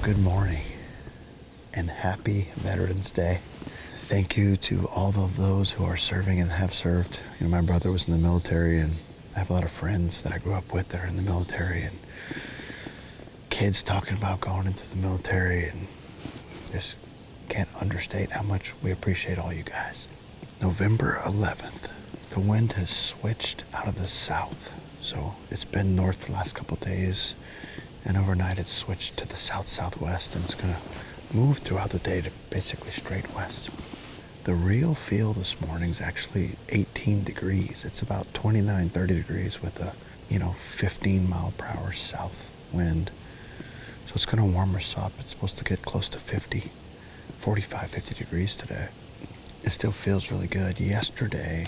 good morning and happy Veterans Day. Thank you to all of those who are serving and have served. You know, my brother was in the military, and I have a lot of friends that I grew up with that are in the military, and kids talking about going into the military, and just can't understate how much we appreciate all you guys. November 11th, the wind has switched out of the south, so it's been north the last couple days, and overnight it's switched to the south-southwest, and it's going to move throughout the day to basically straight west. The real feel this morning is actually 18 degrees. It's about 29, 30 degrees with a, 15 mile per hour south wind. So it's going to warm us up. It's supposed to get close to 50, 45, 50 degrees today. It still feels really good. Yesterday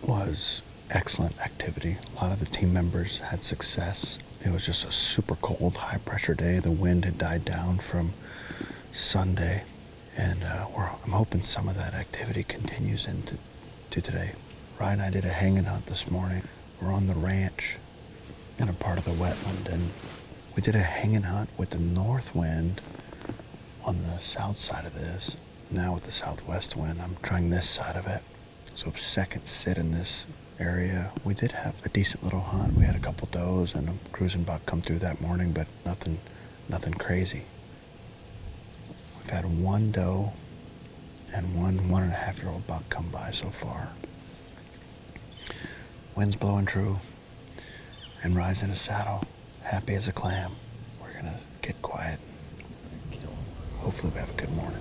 was excellent activity. A lot of the team members had success. It was just a super cold, high pressure day. The wind had died down from Sunday, and I'm hoping some of that activity continues into today. Rye and I did a hanging hunt this morning. We're on the ranch in a part of the wetland, and we did a hanging hunt with the north wind on the south side of this. Now with the southwest wind, I'm trying this side of it. So second sit in this area. We did have a decent little hunt. We had a couple does and a cruising buck come through that morning, but nothing crazy. We've had one doe and one 1.5-year-old buck come by so far. Wind's blowing true, and Rye's in a saddle, happy as a clam. We're gonna get quiet. Hopefully we have a good morning.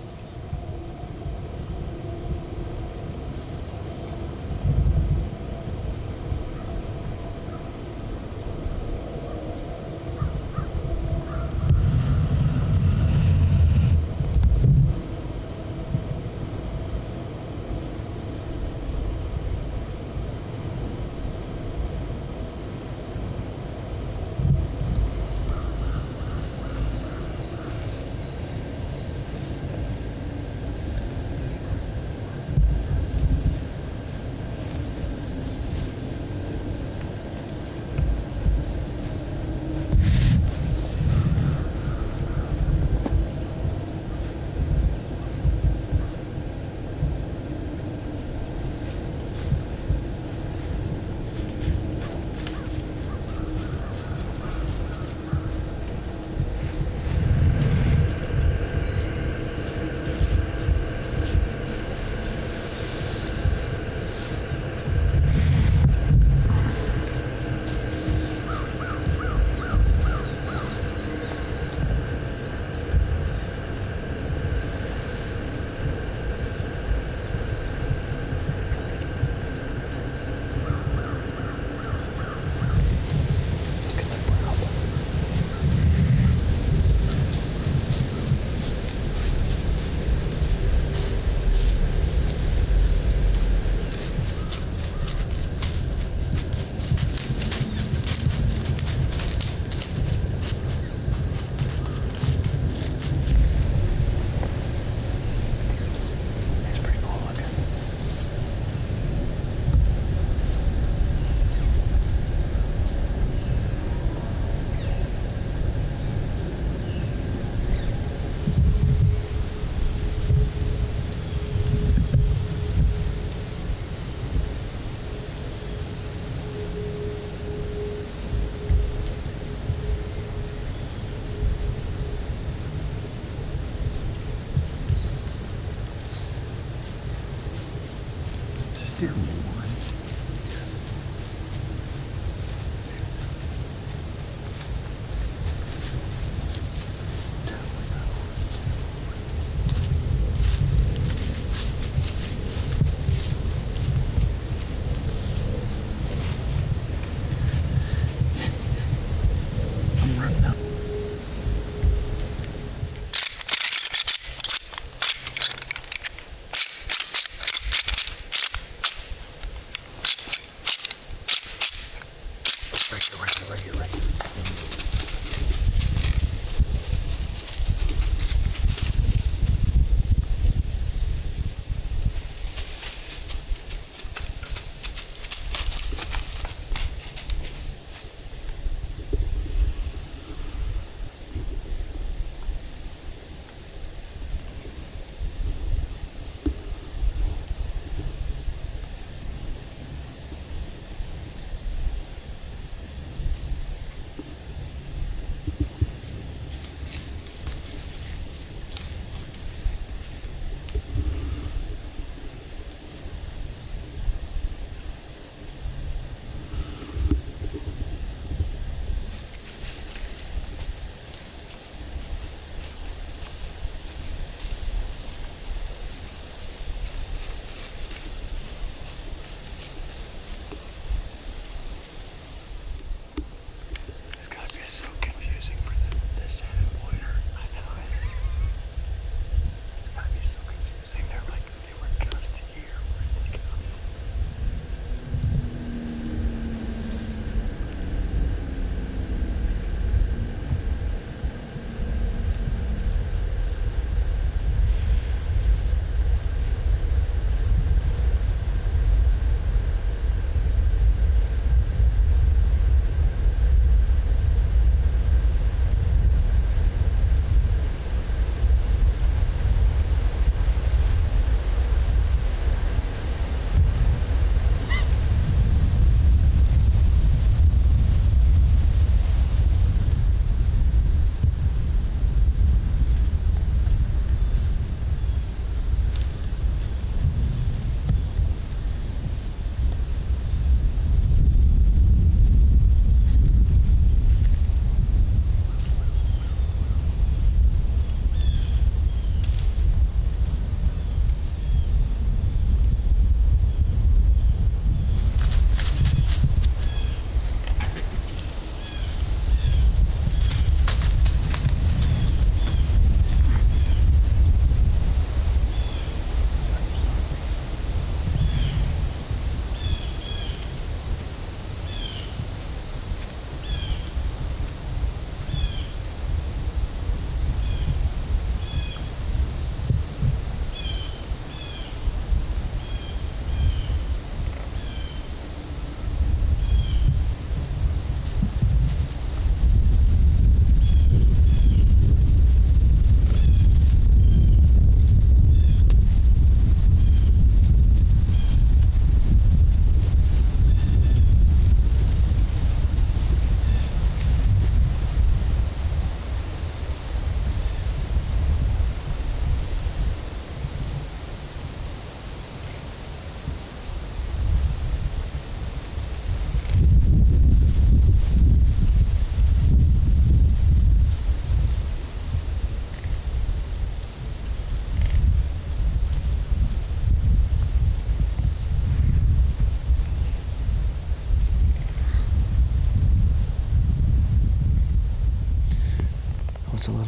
Still one. I'm running up.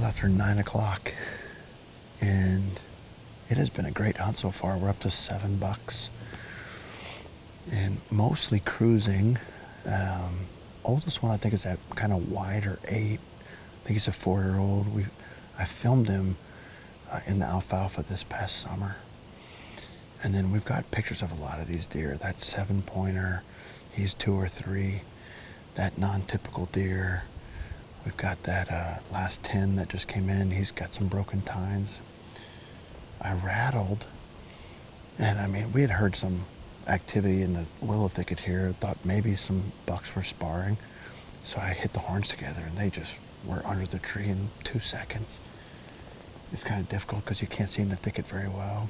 little after 9 o'clock, and it has been a great hunt so far. We're up to 7 bucks, and mostly cruising. Oldest one I think is that kind of wider 8. I think he's a 4-year-old. I filmed him in the alfalfa this past summer, and then we've got pictures of a lot of these deer. That 7-pointer, he's 2 or 3. That non-typical deer. We've got that last 10 that just came in. He's got some broken tines. I rattled, and I mean, we had heard some activity in the willow thicket here. Thought maybe some bucks were sparring. So I hit the horns together, and they just were under the tree in 2 seconds. It's kind of difficult because you can't see in the thicket very well.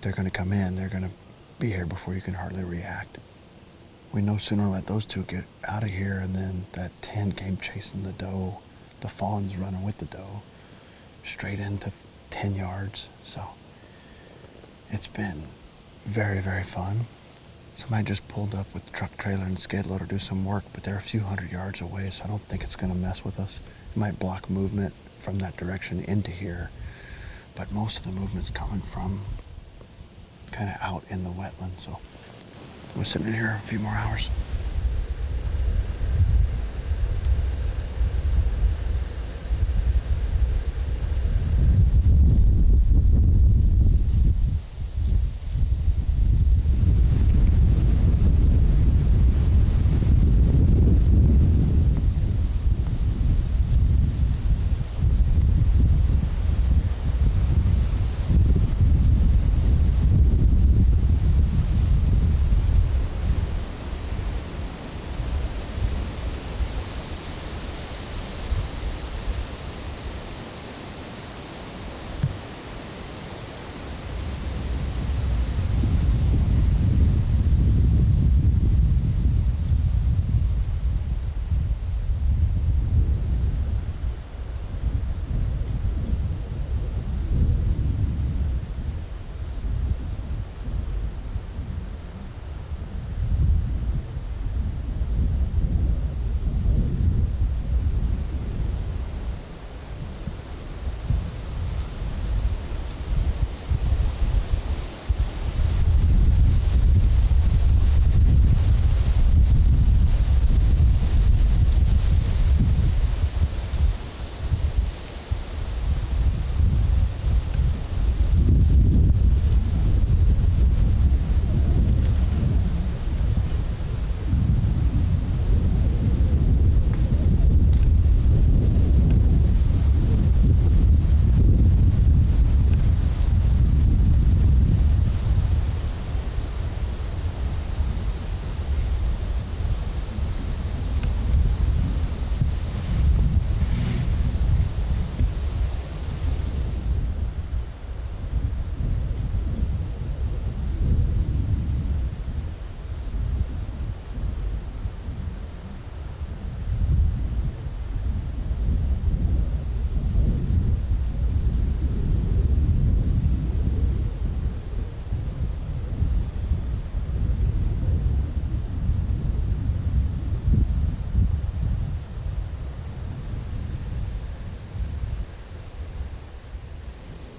They're going to come in. They're going to be here before you can hardly react. We no sooner let those 2 get out of here, and then that 10 came chasing the doe. The fawn's running with the doe straight into 10 yards. So it's been very, very fun. Somebody just pulled up with the truck trailer and skid loader to do some work, but they're a few hundred yards away, so I don't think it's going to mess with us. It might block movement from that direction into here, but most of the movement's coming from kind of out in the wetland, so we're sitting in here a few more hours.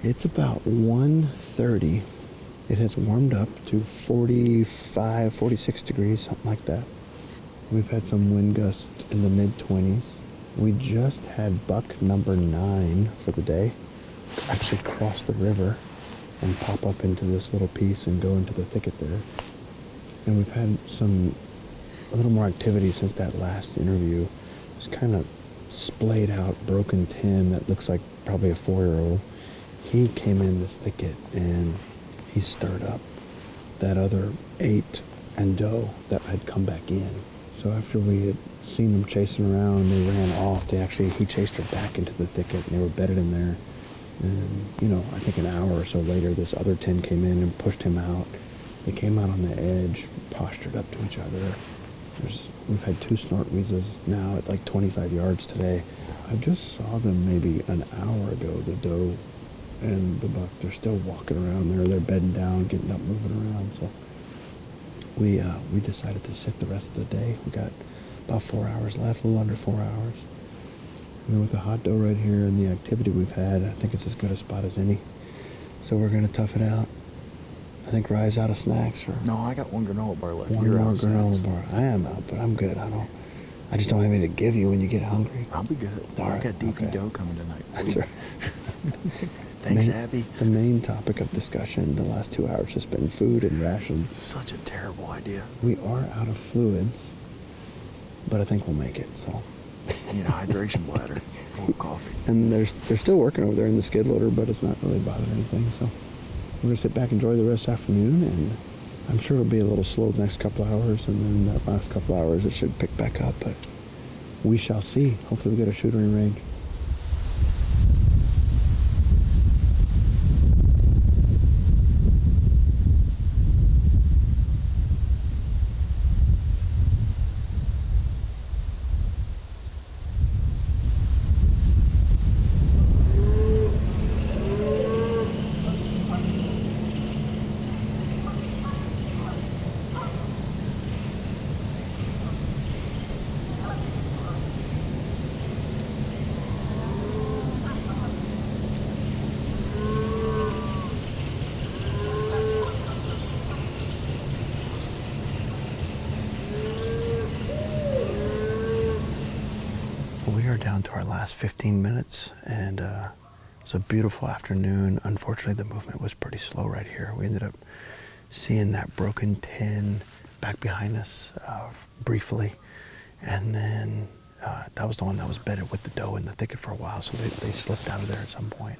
It's about 1:30. It has warmed up to 45, 46 degrees, something like that. We've had some wind gusts in the mid-20s. We just had buck number 9 for the day actually cross the river and pop up into this little piece and go into the thicket there. And we've had a little more activity since that last interview. It's kind of splayed out broken 10 that looks like probably a 4-year-old. He came in this thicket and he stirred up that other 8 and doe that had come back in. So after we had seen them chasing around and they ran off, he chased her back into the thicket and they were bedded in there. And, I think an hour or so later, this other 10 came in and pushed him out. They came out on the edge, postured up to each other. We've had 2 snort wheezes now at like 25 yards today. I just saw them maybe an hour ago, the doe and the buck. They're still walking around there. They're bedding down, getting up, moving around. So we decided to sit the rest of the day. We got about 4 hours left, a little under 4 hours. with the hot dough right here and the activity we've had, I think it's as good a spot as any. So we're going to tough it out. I think Rye's out of snacks. Or no, I got one granola bar left. One You're more out granola snacks. bar. I am out, but I'm good. I just don't have any to give you when you get hungry. I'll be good. All right, I got DP okay. dough coming tonight. That's right. Thanks, Abby. The main topic of discussion the last 2 hours has been food and rations. Such a terrible idea. We are out of fluids, but I think we'll make it. So. You need a hydration bladder full of coffee. And they're still working over there in the skid loader, but it's not really bothering anything. So we're gonna sit back, enjoy the rest of the afternoon, and I'm sure it'll be a little slow the next couple of hours, and then that last couple of hours it should pick back up. But we shall see. Hopefully we get a shooting range. We are down to our last 15 minutes, and it's a beautiful afternoon. Unfortunately, the movement was pretty slow right here. We ended up seeing that broken tin back behind us briefly, and then that was the one that was bedded with the doe in the thicket for a while, so they slipped out of there at some point.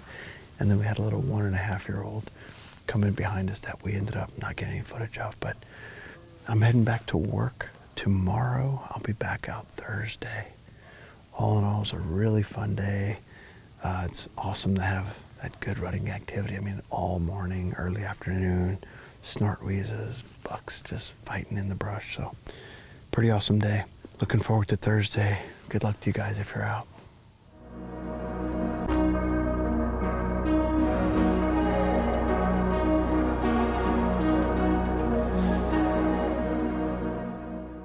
And then we had a little 1.5-year-old coming behind us that we ended up not getting any footage of. But I'm heading back to work tomorrow. I'll be back out Thursday. All in all, it's a really fun day. It's awesome to have that good running activity. I mean, all morning, early afternoon, snort wheezes, bucks just fighting in the brush. So pretty awesome day. Looking forward to Thursday. Good luck to you guys if you're out.